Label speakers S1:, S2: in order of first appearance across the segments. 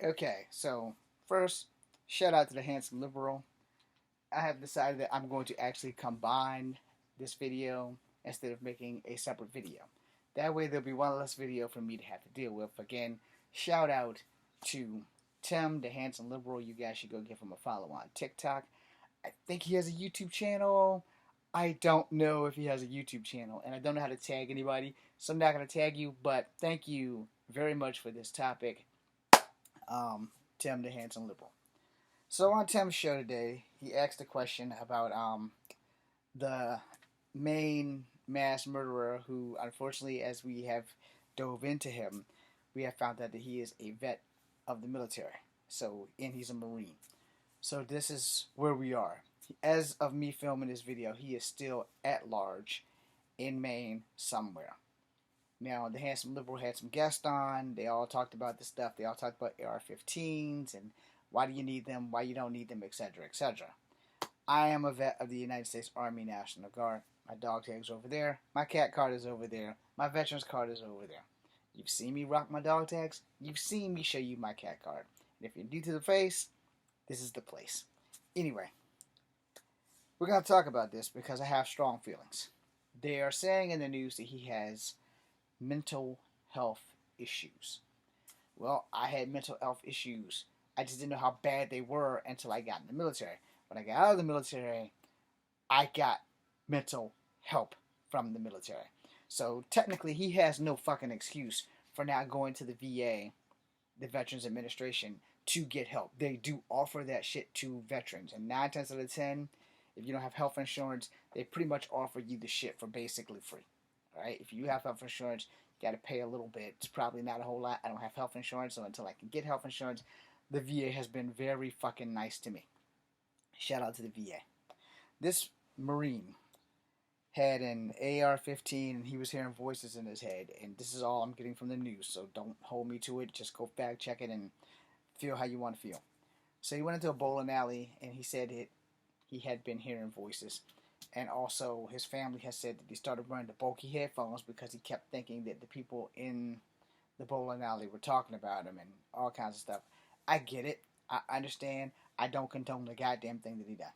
S1: Okay, so first, shout out to the handsome liberal. I have decided that I'm going to actually combine this video instead of making a separate video. That way, there'll be one less video for me to have to deal with. Again, shout out to Tim, the handsome liberal. You guys should go give him a follow on TikTok. I think he has a YouTube channel. I don't know if he has a YouTube channel, and I don't know how to tag anybody, so I'm not going to tag you, but thank you very much for this topic, Tim, the handsome liberal. So on Tim's show today, he asked a question about the Maine mass murderer who, unfortunately, as we have dove into him, we have found out that he is a vet of the military. So, and he's a Marine. So this is where we are. As of me filming this video, he is still at large in Maine somewhere. Now, the handsome liberal had some guests on. They all talked about this stuff. They all talked about AR-15s and why do you need them, why you don't need them, etc., etc. I am a vet of the United States Army National Guard. My dog tag's over there. My cat card is over there. My veterans card is over there. You've seen me rock my dog tags. You've seen me show you my cat card. And if you're new to the face, this is the place. Anyway, we're going to talk about this because I have strong feelings. They are saying in the news that he has mental health issues. Well, I had mental health issues. I just didn't know how bad they were until I got in the military. When I got out of the military, I got mental help from the military. So technically, he has no fucking excuse for not going to the VA, the Veterans Administration, to get help. They do offer that shit to veterans. And 9 times out of 10, if you don't have health insurance, they pretty much offer you the shit for basically free. Alright? If you have health insurance, you got to pay a little bit. It's probably not a whole lot. I don't have health insurance, so until I can get health insurance, the VA has been very fucking nice to me. Shout out to the VA. This Marine had an AR-15 and he was hearing voices in his head. And this is all I'm getting from the news, so don't hold me to it. Just go fact check it and feel how you want to feel. So he went into a bowling alley and he said he had been hearing voices. And also his family has said that he started wearing the bulky headphones because he kept thinking that the people in the bowling alley were talking about him and all kinds of stuff. I get it. I understand. I don't condone the goddamn thing that he done.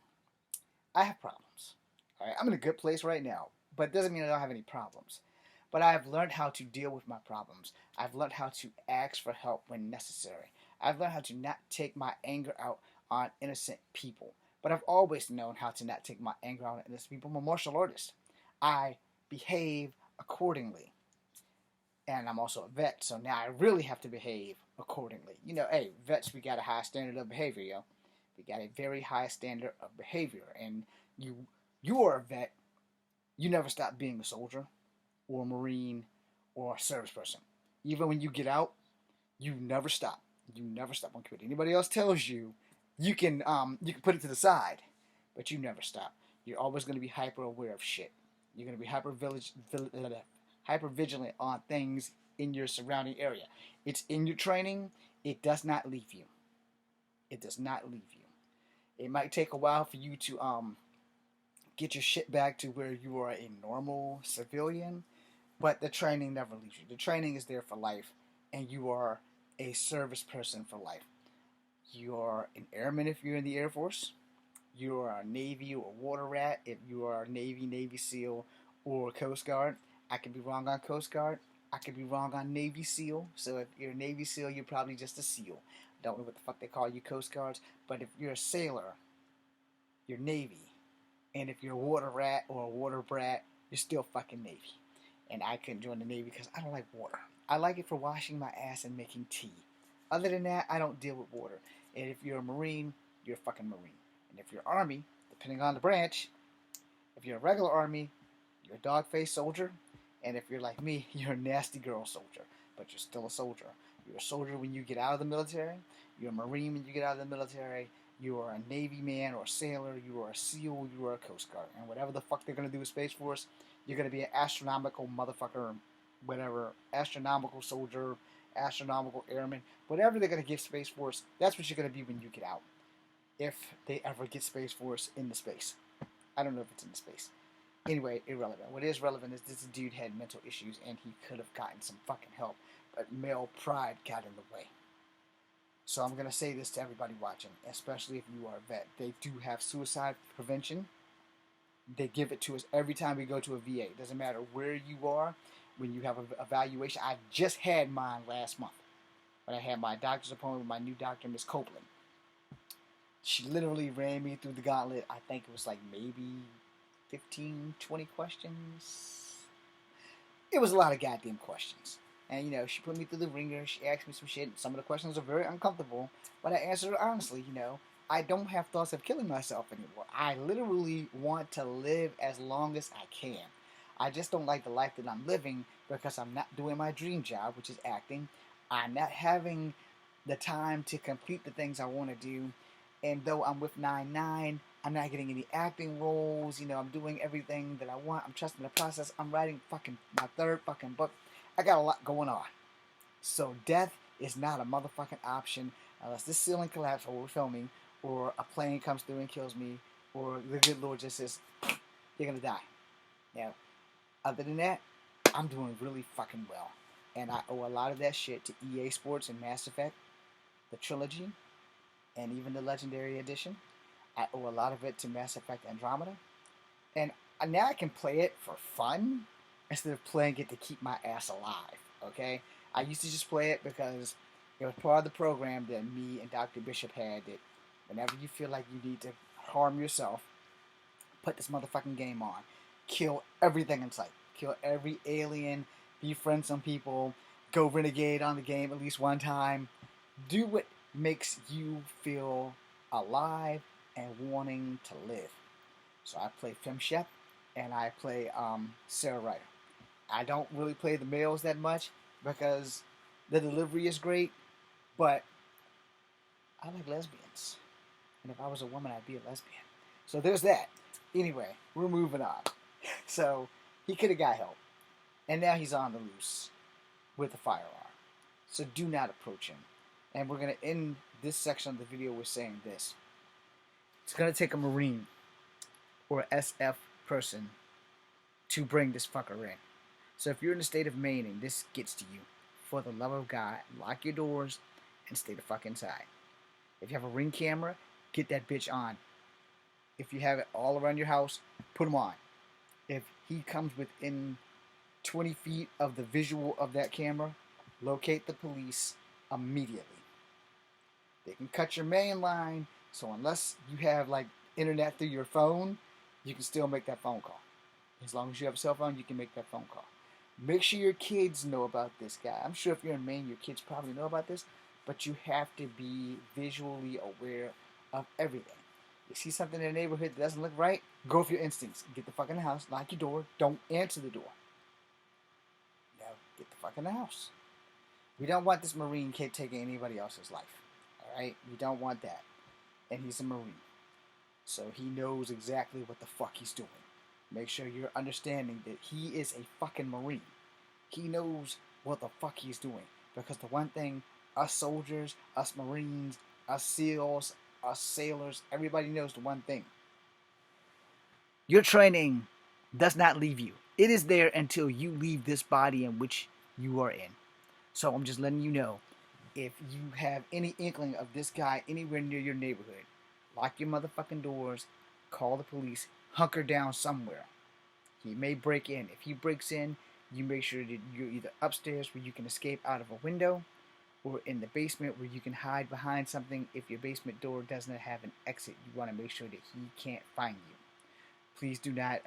S1: I have problems. All right? I'm in a good place right now, but it doesn't mean I don't have any problems. But I've learned how to deal with my problems. I've learned how to ask for help when necessary. I've learned how to not take my anger out on innocent people. But I've always known how to not take my anger out on innocent people. I'm a martial artist. I behave accordingly. And I'm also a vet, so now I really have to behave accordingly. You know, hey, vets, we got a high standard of behavior, yo. We got a very high standard of behavior. And you are a vet. You never stop being a soldier or a Marine or a service person. Even when you get out, you never stop. You never stop. I don't care what anybody else tells you. You can put it to the side, but you never stop. You're always going to be hyper aware of shit. You're going to be hyper vigilant on things in your surrounding area. It's in your training. It does not leave you. It does not leave you. It might take a while for you to get your shit back to where you are a normal civilian, but the training never leaves you. The training is there for life, and you are a service person for life. You're an airman if you're in the Air Force. You are a Navy or water rat if you are a Navy SEAL, or Coast Guard. I could be wrong on Coast Guard. I could be wrong on Navy SEAL. So if you're a Navy SEAL, you're probably just a SEAL. Don't know what the fuck they call you Coast Guards. But if you're a sailor, you're Navy. And if you're a water rat or a water brat, you're still fucking Navy. And I couldn't join the Navy because I don't like water. I like it for washing my ass and making tea. Other than that, I don't deal with water. And if you're a Marine, you're a fucking Marine. And if you're Army, depending on the branch, if you're a regular Army, you're a dog-faced soldier. And if you're like me, you're a nasty girl soldier. But you're still a soldier. You're a soldier when you get out of the military. You're a Marine when you get out of the military. You are a Navy man or a sailor. You are a SEAL. You are a Coast Guard. And whatever the fuck they're going to do with Space Force, you're going to be an astronomical motherfucker, whatever, astronomical soldier, astronomical airman, whatever they're going to give Space Force, that's what you're going to be when you get out. If they ever get Space Force into space. I don't know if it's in space. Anyway, irrelevant. What is relevant is this dude had mental issues and he could have gotten some fucking help, but male pride got in the way. So I'm going to say this to everybody watching, especially if you are a vet. They do have suicide prevention. They give it to us every time we go to a VA. It doesn't matter where you are. When you have an evaluation, I just had mine last month. When I had my doctor's appointment with my new doctor, Miss Copeland. She literally ran me through the gauntlet. I think it was like maybe 15, 20 questions. It was a lot of goddamn questions. And, you know, she put me through the ringer. She asked me some shit. Some of the questions are very uncomfortable. But I answered her honestly, you know. I don't have thoughts of killing myself anymore. I literally want to live as long as I can. I just don't like the life that I'm living because I'm not doing my dream job, which is acting. I'm not having the time to complete the things I want to do. And though I'm with 9-9, I'm not getting any acting roles. You know, I'm doing everything that I want. I'm trusting the process. I'm writing fucking my third fucking book. I got a lot going on. So death is not a motherfucking option unless this ceiling collapses while we're filming, or a plane comes through and kills me, or the good Lord just says, you're gonna die. Now, other than that, I'm doing really fucking well. And I owe a lot of that shit to EA Sports and Mass Effect, the trilogy, and even the Legendary Edition. I owe a lot of it to Mass Effect Andromeda. And now I can play it for fun instead of playing it to keep my ass alive, okay? I used to just play it because it was part of the program that me and Dr. Bishop had, that whenever you feel like you need to harm yourself, put this motherfucking game on. Kill everything in sight. Kill every alien, befriend some people, go renegade on the game at least one time. Do what makes you feel alive and wanting to live. So I play Fem Shep and I play Sarah Ryder. I don't really play the males that much because the delivery is great, but I like lesbians. And if I was a woman, I'd be a lesbian. So there's that. Anyway, we're moving on. So he could have got help. And now he's on the loose with a firearm. So do not approach him. And we're going to end this section of the video with saying this. It's going to take a Marine or SF person to bring this fucker in. So if you're in the state of Maine and this gets to you, for the love of God, lock your doors and stay the fuck inside. If you have a Ring camera, get that bitch on. If you have it all around your house, put him on. If he comes within 20 feet of the visual of that camera, locate the police immediately. They can cut your main line, so unless you have like internet through your phone, you can still make that phone call. As long as you have a cell phone, you can make that phone call. Make sure your kids know about this guy. I'm sure if you're in Maine, your kids probably know about this, but you have to be visually aware of everything. You see something in the neighborhood that doesn't look right, go for your instincts. Get the fuck in the house, lock your door, don't answer the door. Now, get the fuck in the house. We don't want this Marine kid taking anybody else's life. Alright? We don't want that. And he's a Marine. So he knows exactly what the fuck he's doing. Make sure you're understanding that he is a fucking Marine. He knows what the fuck he's doing. Because the one thing, us soldiers, us Marines, us SEALs, us sailors, everybody knows the one thing. Your training does not leave you. It is there until you leave this body in which you are in. So I'm just letting you know, if you have any inkling of this guy anywhere near your neighborhood, lock your motherfucking doors, call the police, hunker down somewhere. He may break in. If he breaks in, you make sure that you're either upstairs where you can escape out of a window, or in the basement where you can hide behind something. If your basement door doesn't have an exit, you want to make sure that he can't find you. Please do not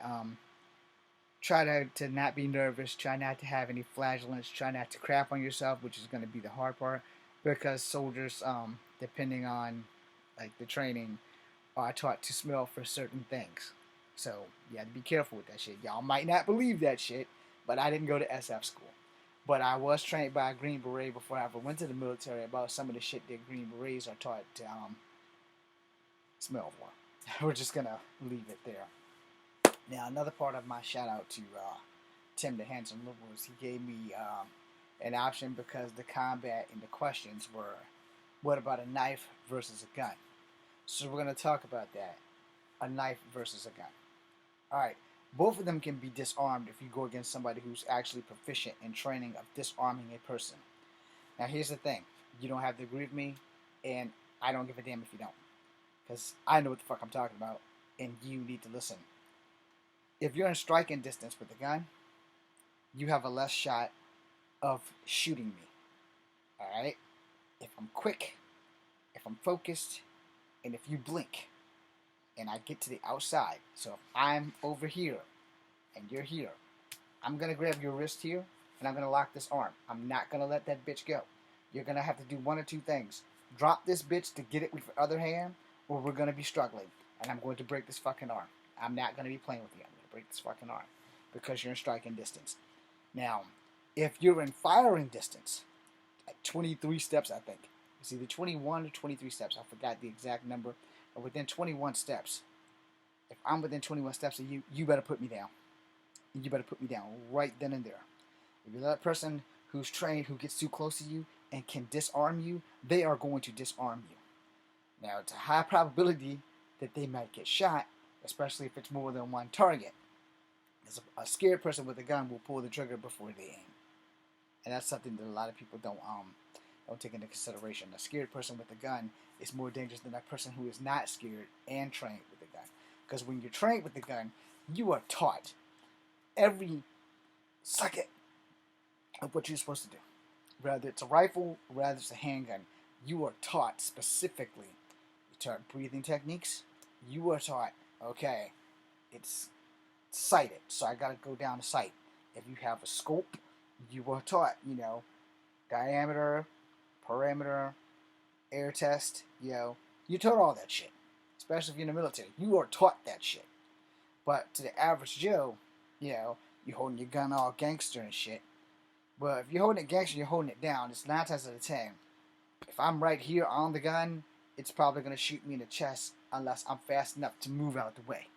S1: try to not be nervous. Try not to have any flagellants. Try not to crap on yourself, which is going to be the hard part, because soldiers, depending on like the training, are taught to smell for certain things. So you have to be careful with that shit. Y'all might not believe that shit, but I didn't go to SF school. But I was trained by a Green Beret before I ever went to the military about some of the shit that Green Berets are taught to smell for. We're just going to leave it there. Now, another part of my shout out to Tim the Handsome Liberal is he gave me an option because the combat and the questions were, what about a knife versus a gun? So we're going to talk about that. A knife versus a gun. Alright, both of them can be disarmed if you go against somebody who's actually proficient in training of disarming a person. Now here's the thing. You don't have to agree with me. And I don't give a damn if you don't. Because I know what the fuck I'm talking about, and you need to listen. If you're in striking distance with a gun, you have a less shot of shooting me. Alright? If I'm quick, if I'm focused, and if you blink, and I get to the outside, so if I'm over here, and you're here, I'm going to grab your wrist here, and I'm going to lock this arm. I'm not going to let that bitch go. You're going to have to do one or two things. Drop this bitch to get it with your other hand, or we're going to be struggling, and I'm going to break this fucking arm. I'm not going to be playing with you. I'm going to break this fucking arm because you're in striking distance. Now, if you're in firing distance, at 23 steps, I think. It's either 21 or 23 steps. I forgot the exact number. But within 21 steps, if I'm within 21 steps of you, you better put me down. You better put me down right then and there. If you're that person who's trained, who gets too close to you and can disarm you, they are going to disarm you. Now, it's a high probability that they might get shot, especially if it's more than one target. Because a scared person with a gun will pull the trigger before they aim. And that's something that a lot of people don't take into consideration. A scared person with a gun is more dangerous than a person who is not scared and trained with a gun. Because when you're trained with the gun, you are taught every second of what you're supposed to do. Whether it's a rifle, whether it's a handgun, you are taught specifically. You're taught breathing techniques. You are taught, okay, it's sighted, so I gotta go down the sight. If you have a scope, you are taught, diameter, perimeter, air test, you're taught all that shit. Especially if you're in the military. You are taught that shit. But to the average Joe, you're holding your gun all gangster and shit. But if you're holding it gangster, you're holding it down. It's 9 times out of 10. If I'm right here on the gun, it's probably going to shoot me in the chest unless I'm fast enough to move out of the way.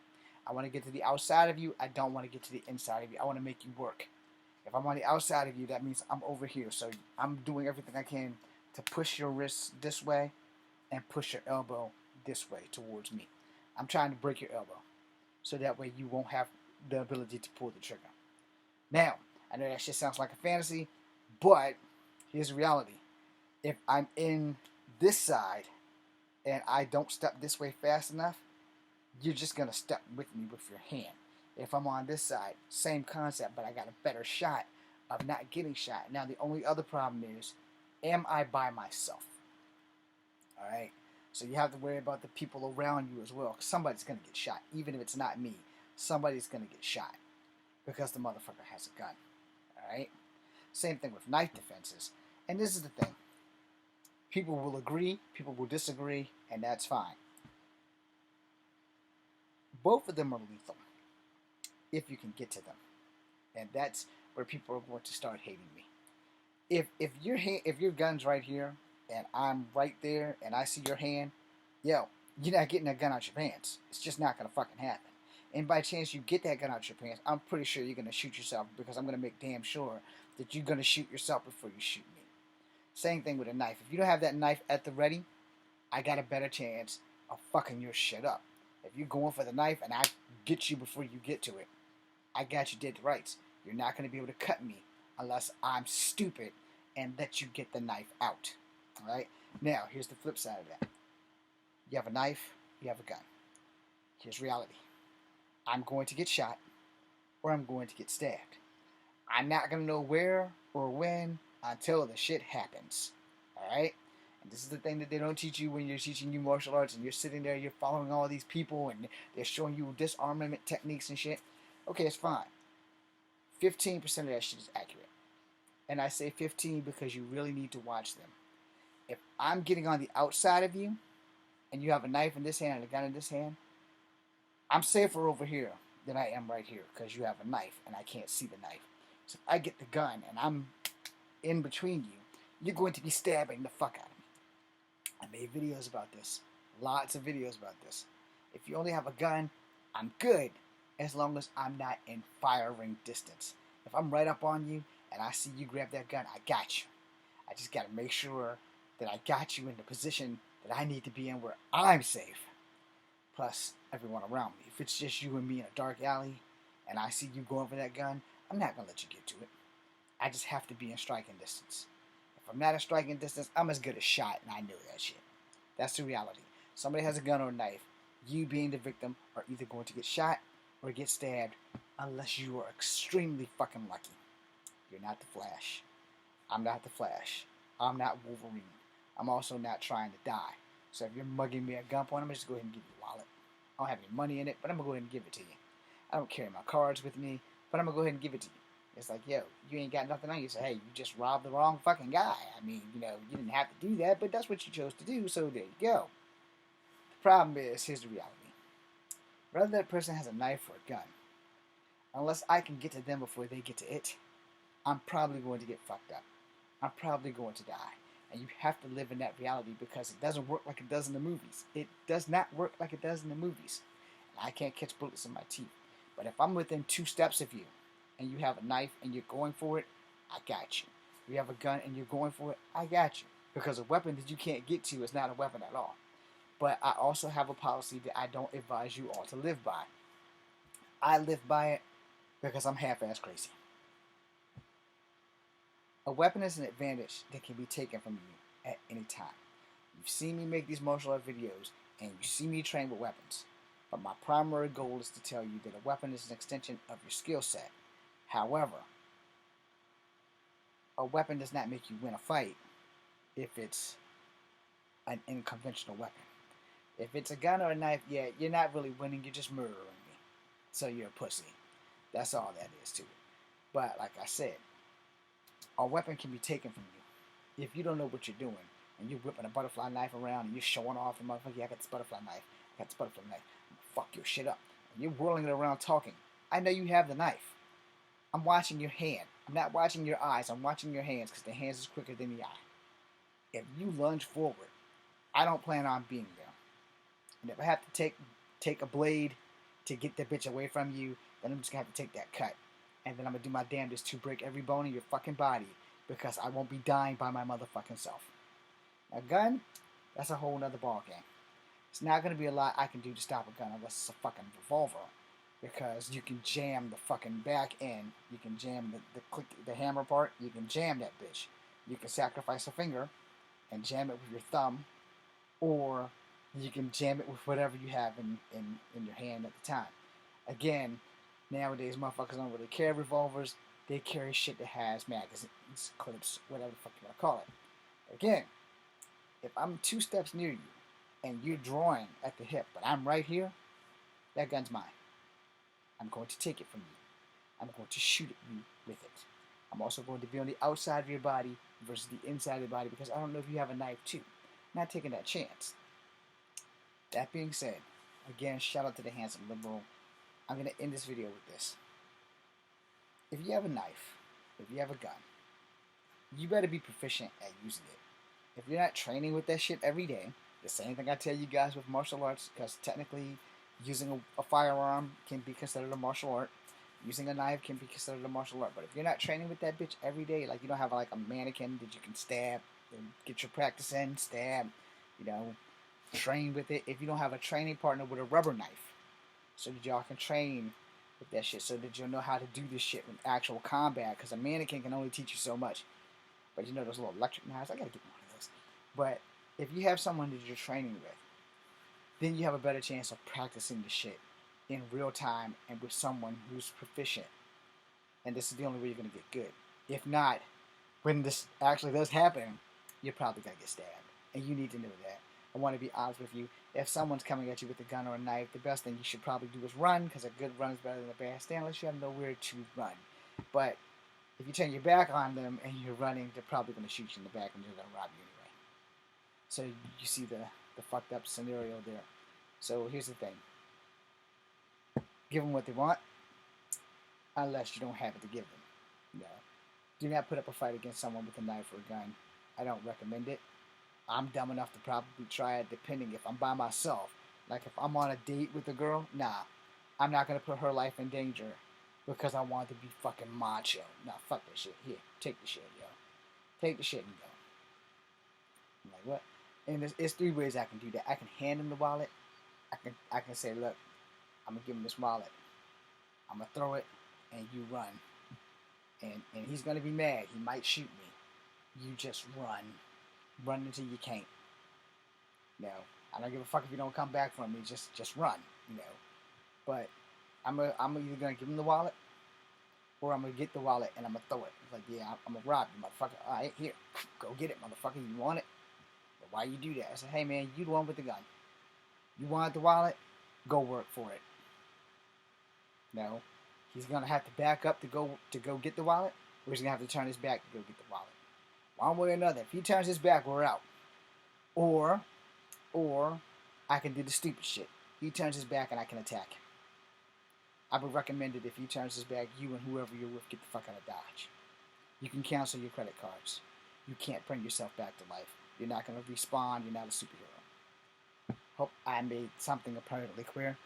S1: I want to get to the outside of you. I don't want to get to the inside of you. I want to make you work. If I'm on the outside of you, that means I'm over here. So I'm doing everything I can to push your wrist this way and push your elbow this way towards me. I'm trying to break your elbow so that way you won't have the ability to pull the trigger. Now, I know that shit sounds like a fantasy, but here's the reality. If I'm in this side and I don't step this way fast enough, you're just going to step with me with your hand. If I'm on this side, same concept, but I got a better shot of not getting shot. Now, the only other problem is, am I by myself? Alright? So you have to worry about the people around you as well. Because somebody's going to get shot. Even if it's not me, somebody's going to get shot. Because the motherfucker has a gun. Alright? Same thing with knife defenses. And this is the thing. People will agree, people will disagree, and that's fine. Both of them are lethal. If you can get to them. And that's where people are going to start hating me. If your gun's right here, and I'm right there, and I see your hand, you're not getting that gun out your pants. It's just not going to fucking happen. And by chance you get that gun out your pants, I'm pretty sure you're going to shoot yourself because I'm going to make damn sure that you're going to shoot yourself before you shoot me. Same thing with a knife. If you don't have that knife at the ready, I got a better chance of fucking your shit up. If you're going for the knife and I get you before you get to it, I got you dead to rights. You're not going to be able to cut me unless I'm stupid and let you get the knife out. Alright? Now, here's the flip side of that. You have a knife, you have a gun. Here's reality. I'm going to get shot or I'm going to get stabbed. I'm not going to know where or when until the shit happens. Alright? And this is the thing that they don't teach you when you're teaching you martial arts and you're sitting there, you're following all these people and they're showing you disarmament techniques and shit. Okay, it's fine. 15% of that shit is accurate. And I say 15 because you really need to watch them. If I'm getting on the outside of you and you have a knife in this hand and a gun in this hand, I'm safer over here than I am right here because you have a knife and I can't see the knife. So if I get the gun and I'm in between you, you're going to be stabbing the fuck out of me. I made videos about this. Lots of videos about this. If you only have a gun, I'm good as long as I'm not in firing distance. If I'm right up on you and I see you grab that gun, I got you. I just got to make sure that I got you in the position that I need to be in where I'm safe. Plus everyone around me. If it's just you and me in a dark alley and I see you going for that gun, I'm not going to let you get to it. I just have to be in striking distance. If I'm not in striking distance, I'm as good as shot, and I know that shit. That's the reality. Somebody has a gun or a knife. You, being the victim, are either going to get shot or get stabbed, unless you are extremely fucking lucky. You're not the Flash. I'm not the Flash. I'm not Wolverine. I'm also not trying to die. So if you're mugging me at gunpoint, I'm going to just go ahead and give you a wallet. I don't have any money in it, but I'm going to go ahead and give it to you. I don't carry my cards with me, but I'm going to go ahead and give it to you. It's like, yo, you ain't got nothing on you. So, hey, you just robbed the wrong fucking guy. I mean, you know, you didn't have to do that, but that's what you chose to do, so there you go. The problem is, here's the reality. Whether that person has a knife or a gun, unless I can get to them before they get to it, I'm probably going to get fucked up. I'm probably going to die. And you have to live in that reality because it doesn't work like it does in the movies. It does not work like it does in the movies. And I can't catch bullets in my teeth. But if I'm within 2 steps of you, and you have a knife and you're going for it, I got you. If you have a gun and you're going for it, I got you. Because a weapon that you can't get to is not a weapon at all. But I also have a policy that I don't advise you all to live by. I live by it because I'm half-ass crazy. A weapon is an advantage that can be taken from you at any time. You've seen me make these martial art videos, and you see me train with weapons. But my primary goal is to tell you that a weapon is an extension of your skill set. However, a weapon does not make you win a fight if it's an unconventional weapon. If it's a gun or a knife, yeah, you're not really winning, you're just murdering me. So you're a pussy. That's all that is to it. But like I said, a weapon can be taken from you. If you don't know what you're doing, and you're whipping a butterfly knife around, and you're showing off the motherfucker, yeah, I got this butterfly knife, I got this butterfly knife, I'm gonna fuck your shit up. And you're whirling it around talking. I know you have the knife. I'm watching your hand. I'm not watching your eyes, I'm watching your hands, because the hands is quicker than the eye. If you lunge forward, I don't plan on being there. And if I have to take a blade to get the bitch away from you, then I'm just going to have to take that cut. And then I'm going to do my damnedest to break every bone in your fucking body, because I won't be dying by my motherfucking self. A gun, that's a whole nother ballgame. It's not going to be a lot I can do to stop a gun unless it's a fucking revolver. Because you can jam the fucking back end. You can jam the hammer part. You can jam that bitch. You can sacrifice a finger and jam it with your thumb. Or you can jam it with whatever you have in your hand at the time. Again, nowadays motherfuckers don't really carry revolvers. They carry shit that has magazines, clips, whatever the fuck you want to call it. Again, if I'm 2 steps near you and you're drawing at the hip, but I'm right here, that gun's mine. I'm going to take it from you. I'm going to shoot at you with it. I'm also going to be on the outside of your body versus the inside of the body, because I don't know if you have a knife too. I'm not taking that chance. That being said, again, shout out to the handsome liberal. I'm going to end this video with this. If you have a knife, if you have a gun, you better be proficient at using it. If you're not training with that shit every day, the same thing I tell you guys with martial arts, because technically using a firearm can be considered a martial art. Using a knife can be considered a martial art. But if you're not training with that bitch every day, like you don't have like a mannequin that you can stab and get your practice in, stab, you know, train with it. If you don't have a training partner with a rubber knife, so that y'all can train with that shit, so that you'll know how to do this shit with actual combat, because a mannequin can only teach you so much. But you know those little electric knives, I gotta get one of those. But if you have someone that you're training with, then you have a better chance of practicing the shit in real time and with someone who's proficient. And this is the only way you're going to get good. If not, when this actually does happen, you're probably going to get stabbed. And you need to know that. I want to be honest with you. If someone's coming at you with a gun or a knife, the best thing you should probably do is run, because a good run is better than a bad stand, unless you have nowhere to run. But if you turn your back on them and you're running, they're probably going to shoot you in the back and they're going to rob you anyway. So you see the fucked up scenario there. So here's the thing. Give them what they want, unless you don't have it to give them. No. Do not put up a fight against someone with a knife or a gun. I don't recommend it. I'm dumb enough to probably try it, depending if I'm by myself. Like if I'm on a date with a girl, nah. I'm not going to put her life in danger because I want to be fucking macho. Nah, fuck that shit. Here, take the shit, yo. Take the shit and go. I'm like, what? And there's 3 ways I can do that. I can hand him the wallet. I can say, look, I'm going to give him this wallet. I'm going to throw it, and you run. And he's going to be mad. He might shoot me. You just run. Run until you can't. You know, I don't give a fuck if you don't come back from me. Just run. You know, but I'm either gonna give him the wallet or I'm gonna get the wallet and I'm gonna throw it. It's like, yeah, I'm gonna rob you, motherfucker. All right, here, go get it, motherfucker. You want it? But why you do that? I said, hey man, you the one with the gun. You want the wallet? Go work for it. No, he's gonna have to back up to go get the wallet, or he's gonna have to turn his back to go get the wallet. One way or another. If he turns his back, we're out. Or I can do the stupid shit. He turns his back and I can attack him. I would recommend it if he turns his back, you and whoever you're with get the fuck out of Dodge. You can cancel your credit cards. You can't bring yourself back to life. You're not going to respawn. You're not a superhero. Hope I made something apparently clear.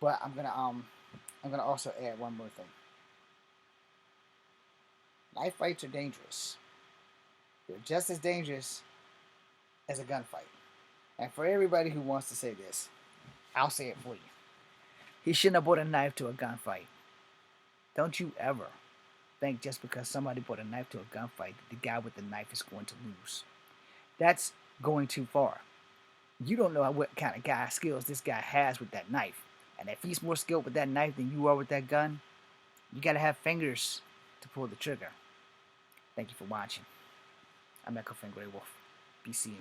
S1: But I'm gonna also add one more thing. Knife fights are dangerous. They're just as dangerous as a gunfight. And for everybody who wants to say this, I'll say it for you. He shouldn't have brought a knife to a gunfight. Don't you ever think just because somebody brought a knife to a gunfight that the guy with the knife is going to lose. That's going too far. You don't know what kind of guy skills this guy has with that knife. And if he's more skilled with that knife than you are with that gun, you gotta have fingers to pull the trigger. Thank you for watching. I'm Echo Fan Grey Wolf. Be seeing you.